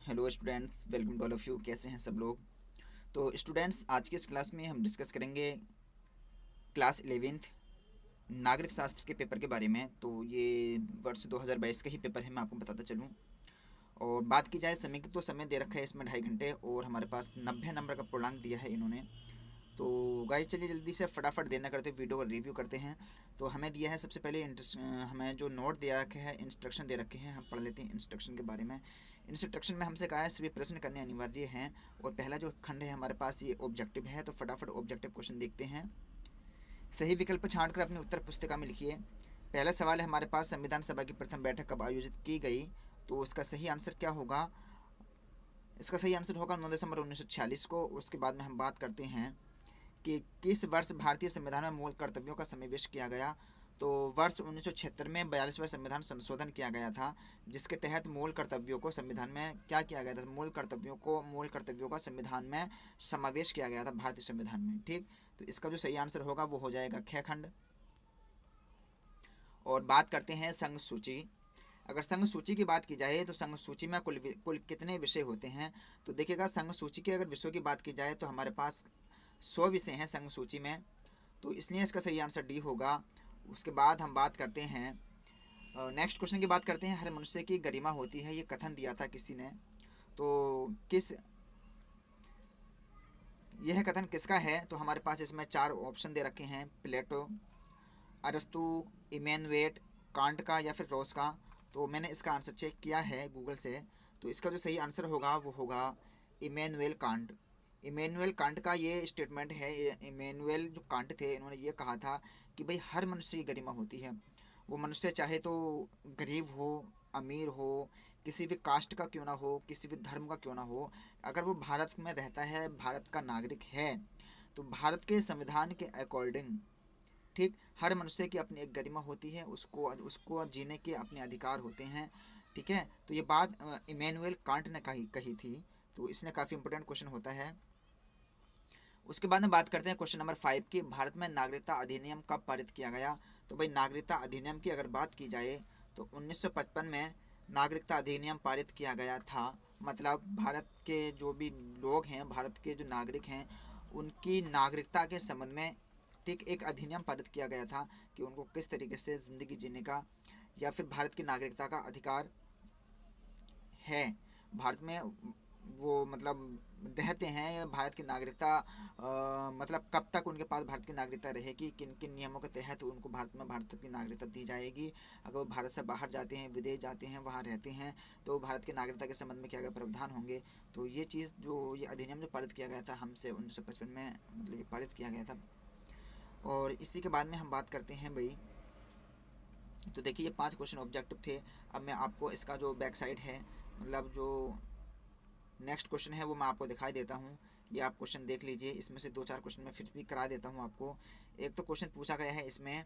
Hello students, welcome to all of you. कैसे हैं सब लोग। तो स्टूडेंट्स, आज की इस क्लास में हम डिस्कस करेंगे क्लास 11th नागरिक शास्त्र के पेपर के बारे में। तो ये वर्ष 2022 का ही पेपर है, मैं आपको बताता चलूँ। और बात की जाए समय की, तो समय दे रखा है इसमें 2.5 घंटे और हमारे पास 90 नंबर का पूर्णांक दिया है इन्होंने। तो गाइस चलिए जल्दी से फटाफट देना करते वीडियो का रिव्यू करते हैं। तो हमें दिया है सबसे पहले हमें जो नोट दे रखे हैं, इंस्ट्रक्शन दे रखे हैं, हम पढ़ लेते हैं इंस्ट्रक्शन के बारे में। इंस्ट्रक्शन में हमसे कहा है सभी प्रश्न करने अनिवार्य हैं। और पहला जो खंड है हमारे पास ये ऑब्जेक्टिव है, तो फटाफट ऑब्जेक्टिव क्वेश्चन देखते हैं। सही विकल्प छांटकर अपनी उत्तर पुस्तिका में लिखिए। पहला सवाल है हमारे पास, संविधान सभा की प्रथम बैठक कब आयोजित की गई। तो इसका सही आंसर क्या होगा। इसका सही आंसर होगा 9 दिसंबर 1946 को। उसके बाद में हम बात करते हैं कि किस वर्ष भारतीय संविधान में मूल कर्तव्यों का समावेश किया गया। तो वर्ष 1976 में 42वां संविधान संशोधन किया गया था, जिसके तहत मूल कर्तव्यों को संविधान में क्या किया गया था, मूल कर्तव्यों का संविधान में समावेश किया गया था, भारतीय संविधान में। ठीक, तो इसका जो सही आंसर होगा वो हो जाएगा ख खंड। और बात करते हैं संघ सूची। अगर संघ सूची की बात की जाए तो संघ सूची में कुल कितने विषय होते हैं। तो देखिएगा, संघ सूची के अगर विषयों की बात की जाए तो हमारे पास 100 विषय हैं संघ सूची में। तो इसलिए इसका सही आंसर डी होगा। उसके बाद हम बात करते हैं, नेक्स्ट क्वेश्चन की बात करते हैं। हर मनुष्य की गरिमा होती है, ये कथन दिया था किसी ने। तो किस यह कथन किसका है। तो हमारे पास इसमें 4 ऑप्शन दे रखे हैं, प्लेटो, अरस्तु, इमैनुएल कांट का या फिर रॉस का। तो मैंने इसका आंसर चेक किया है गूगल से। तो इसका जो सही आंसर होगा वो होगा इमैनुएल कांट। इमैनुएल कांट का ये स्टेटमेंट है। इमैनुएल जो कांट थे, इन्होंने ये कहा था कि भाई हर मनुष्य की गरिमा होती है। वो मनुष्य चाहे तो गरीब हो, अमीर हो, किसी भी कास्ट का क्यों ना हो, किसी भी धर्म का क्यों ना हो, अगर वो भारत में रहता है, भारत का नागरिक है, तो भारत के संविधान के अकॉर्डिंग, ठीक, हर मनुष्य की अपनी एक गरिमा होती है, उसको उसको जीने के अपने अधिकार होते हैं। ठीक है, तो ये बात इमैनुएल कांट ने कही कही थी। तो इसने काफ़ी इंपॉर्टेंट क्वेश्चन होता है। उसके बाद में बात करते हैं क्वेश्चन नंबर 5 की, भारत में नागरिकता अधिनियम कब पारित किया गया। तो भाई नागरिकता अधिनियम की अगर बात की जाए तो 1955 में नागरिकता अधिनियम पारित किया गया था। मतलब भारत के जो भी लोग हैं, भारत के जो नागरिक हैं, उनकी नागरिकता के संबंध में, ठीक, एक अधिनियम पारित किया गया था कि उनको किस तरीके से ज़िंदगी जीने का या फिर भारत की नागरिकता का अधिकार है। भारत में वो मतलब रहते हैं, भारत की नागरिकता मतलब कब तक उनके पास भारत की नागरिकता रहेगी, किन किन नियमों के तहत उनको भारत में भारत की नागरिकता दी जाएगी। अगर वो भारत से बाहर जाते हैं, विदेश जाते हैं, वहाँ रहते हैं, तो भारत की नागरिकता के संबंध में क्या क्या प्रावधान होंगे। तो ये चीज़, जो ये अधिनियम जो पारित किया गया था हमसे 1955 में, मतलब ये पारित किया गया था। और इसी के बाद में हम बात करते हैं भाई, तो देखिए ये 5 क्वेश्चन ऑब्जेक्टिव थे। अब मैं आपको इसका जो बैक साइड है, मतलब जो नेक्स्ट क्वेश्चन है, वो मैं आपको दिखाई देता हूँ। ये आप क्वेश्चन देख लीजिए। इसमें से 2-4 क्वेश्चन मैं फिर भी करा देता हूँ आपको। एक तो क्वेश्चन पूछा गया है इसमें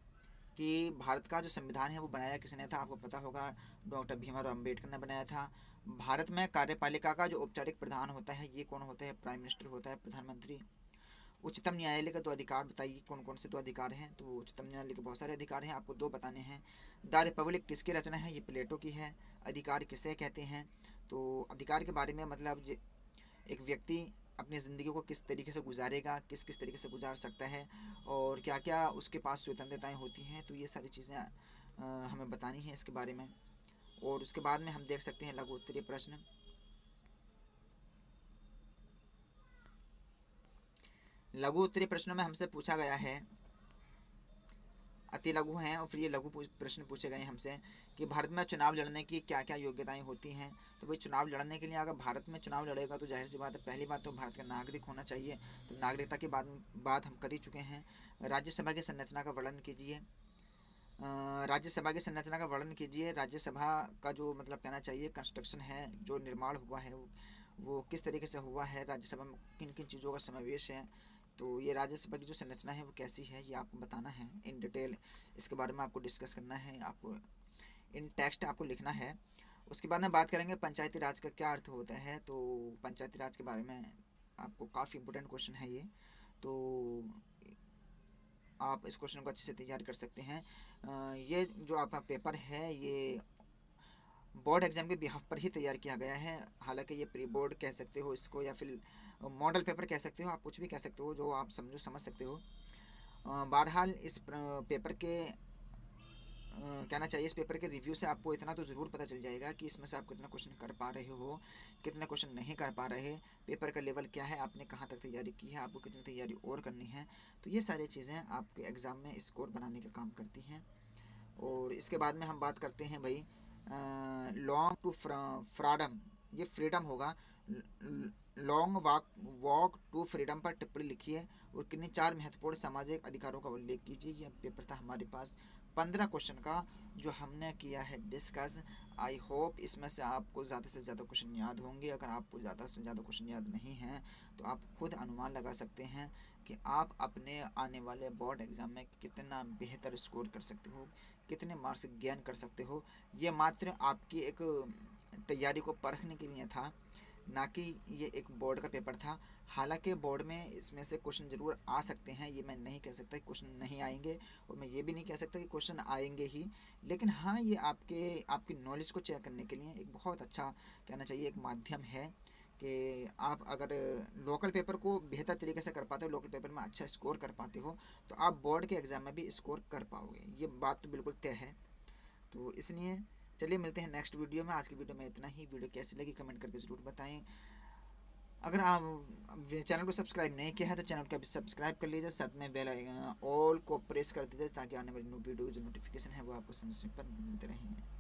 कि भारत का जो संविधान है वो बनाया किसने था। आपको पता होगा, डॉक्टर भीमराव अम्बेडकर ने बनाया था। भारत में कार्यपालिका का जो औपचारिक प्रधान होता है, ये कौन होता है। प्राइम मिनिस्टर होता है, प्रधानमंत्री। उच्चतम न्यायालय के 2 अधिकार बताइए, कौन कौन से 2 अधिकार हैं। तो उच्चतम न्यायालय के बहुत सारे अधिकार हैं, आपको 2 बताने हैं। द रिपब्लिक किसकी रचना है। ये प्लेटो की है। अधिकार किसे कहते हैं। तो अधिकार के बारे में मतलब एक व्यक्ति अपनी ज़िंदगी को किस तरीके से गुजारेगा, किस किस तरीके से गुजार सकता है, और क्या क्या उसके पास स्वतंत्रताएं होती हैं। तो ये सारी चीज़ें हमें बतानी है इसके बारे में। और उसके बाद में हम देख सकते हैं लघु उत्तरीय प्रश्न। लघु उत्तरीय प्रश्नों में हमसे पूछा गया है, अति लघु हैं, और फिर ये लघु प्रश्न पूछे गए हैं हमसे कि भारत में चुनाव लड़ने की क्या क्या योग्यताएं होती हैं। तो भाई चुनाव लड़ने के लिए अगर भारत में चुनाव लड़ेगा तो जाहिर सी बात है, पहली बात तो भारत का नागरिक होना चाहिए। तो नागरिकता की बात हम कर ही चुके हैं। राज्यसभा की संरचना का वर्णन कीजिए। राज्यसभा की संरचना का वर्णन कीजिए। राज्यसभा का जो मतलब कहना चाहिए कंस्ट्रक्शन है, जो निर्माण हुआ है, वो किस तरीके से हुआ है, राज्यसभा में किन किन चीज़ों का समावेश है। तो ये राज्यसभा की जो संरचना है वो कैसी है, ये आपको बताना है इन डिटेल। इसके बारे में आपको डिस्कस करना है, आपको इन टेक्स्ट आपको लिखना है। उसके बाद में बात करेंगे पंचायती राज का क्या अर्थ होता है। तो पंचायती राज के बारे में आपको काफ़ी इंपॉर्टेंट क्वेश्चन है ये। तो आप इस क्वेश्चन को अच्छे से तैयार कर सकते हैं। ये जो आपका पेपर है, ये बोर्ड एग्ज़ाम के बिहाफ पर ही तैयार किया गया है। हालांकि ये प्री बोर्ड कह सकते हो इसको, या फिर मॉडल पेपर कह सकते हो, आप कुछ भी कह सकते हो जो आप समझ सकते हो। बहरहाल इस पेपर के कहना चाहिए, इस पेपर के रिव्यू से आपको इतना तो ज़रूर पता चल जाएगा कि इसमें से आप कितना क्वेश्चन कर पा रहे हो, कितने क्वेश्चन नहीं कर पा रहे, पेपर का लेवल क्या है, आपने कहाँ तक तैयारी की है, आपको कितनी तैयारी और करनी है। तो ये सारी चीज़ें आपके एग्ज़ाम में स्कोर बनाने का काम करती हैं। और इसके बाद में हम बात करते हैं भाई लॉन्ग टू फ्रीडम, ये फ्रीडम होगा। लॉन्ग वॉक टू फ्रीडम पर टिप्पणी लिखिए और किन्हीं 4 महत्वपूर्ण सामाजिक अधिकारों का उल्लेख कीजिए। यह पेपर था हमारे पास 15 क्वेश्चन का जो हमने किया है डिस्कस। आई होप इसमें से आपको ज़्यादा से ज़्यादा क्वेश्चन याद होंगे। अगर आपको ज़्यादा से ज़्यादा क्वेश्चन याद नहीं हैं तो आप खुद अनुमान लगा सकते हैं कि आप अपने आने वाले बोर्ड एग्ज़ाम में कितना बेहतर स्कोर कर सकते हो, कितने मार्क्स गेन कर सकते हो। ये मात्र आपकी एक तैयारी को परखने के लिए था, ना कि ये एक बोर्ड का पेपर था। हालांकि बोर्ड में इसमें से क्वेश्चन ज़रूर आ सकते हैं, ये मैं नहीं कह सकता कि क्वेश्चन नहीं आएंगे, और मैं ये भी नहीं कह सकता कि क्वेश्चन आएंगे ही। लेकिन हाँ, ये आपकी नॉलेज को चेक करने के लिए एक बहुत अच्छा, कहना चाहिए, एक माध्यम है कि आप अगर लोकल पेपर को बेहतर तरीके से कर पाते हो, लोकल पेपर में अच्छा स्कोर कर पाते हो, तो आप बोर्ड के एग्ज़ाम में भी स्कोर कर पाओगे। ये बात तो बिल्कुल तय है। तो इसलिए चलिए मिलते हैं नेक्स्ट वीडियो में। आज की वीडियो में इतना ही। वीडियो कैसी लगी कमेंट करके ज़रूर बताएं। अगर आप चैनल को सब्सक्राइब नहीं किया है तो चैनल को अभी सब्सक्राइब कर लीजिए, साथ में बेल ऑल को प्रेस कर दीजिए ताकि आने वाली वीडियो जो नोटिफिकेशन है वो आपको समय समय पर मिलते रहें।